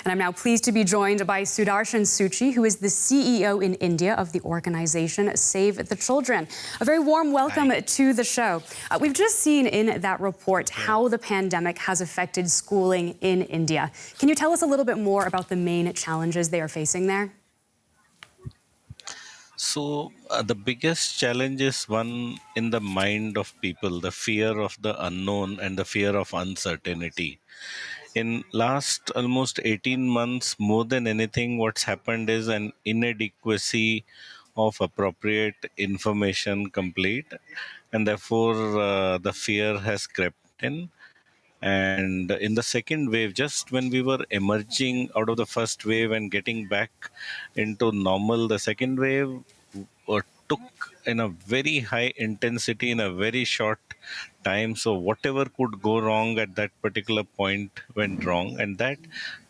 And I'm now pleased to be joined by Sudarshan Suchi, who is the CEO in India of the organization Save the Children. A very warm welcome to the show. We've just seen in that report how the pandemic has affected schooling in India. Can you tell us a little bit more about the main challenges they are facing there? So the biggest challenge is one in the mind of people, the fear of the unknown and the fear of uncertainty. In last almost 18 months, more than anything, what's happened is an inadequacy of appropriate information complete, and therefore the fear has crept in. And in the second wave, just when we were emerging out of the first wave and getting back into normal, the second wave took in a very high intensity in a very short time. So whatever could go wrong at that particular point went wrong, and that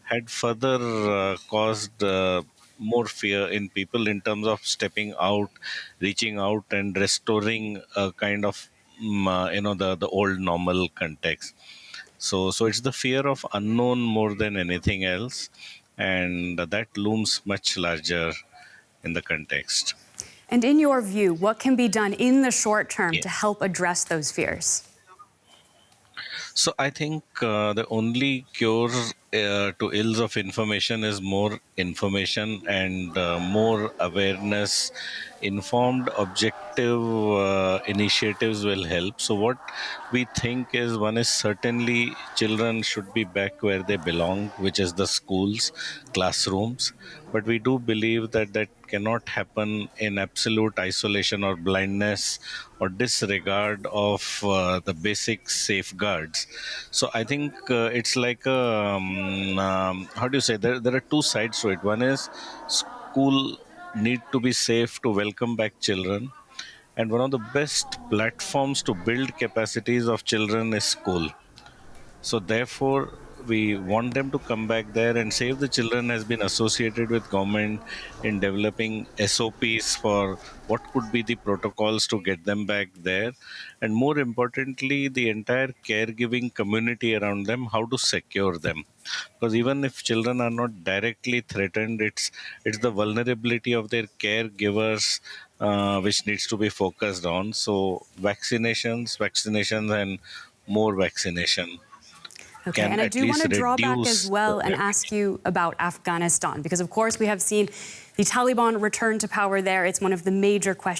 had further caused more fear in people in terms of stepping out, reaching out, and restoring a kind of the old normal context. So it's the fear of unknown more than anything else, and that looms much larger in the context. And in your view, what can be done in the short term to Yes. help address those fears? So I think the only cure to ills of information is more information and more awareness. Informed, objective initiatives will help. So what we think is, one is certainly children should be back where they belong, which is the schools, classrooms. But we do believe that that cannot happen in absolute isolation or blindness or disregard of the basic safeguards. So I think it's like how do you say, there are two sides to it. One is school need to be safe to welcome back children, and one of the best platforms to build capacities of children is school. So therefore, we want them to come back there, and Save the Children has been associated with government in developing SOPs for what could be the protocols to get them back there, and more importantly, the entire caregiving community around them, how to secure them. Because even if children are not directly threatened, it's the vulnerability of their caregivers which needs to be focused on. So vaccinations, and more vaccination Okay, can and I at do want least to draw back as reduce the well and ask severity. you about Afghanistan, because of course we have seen the Taliban return to power there. It's one of the major questions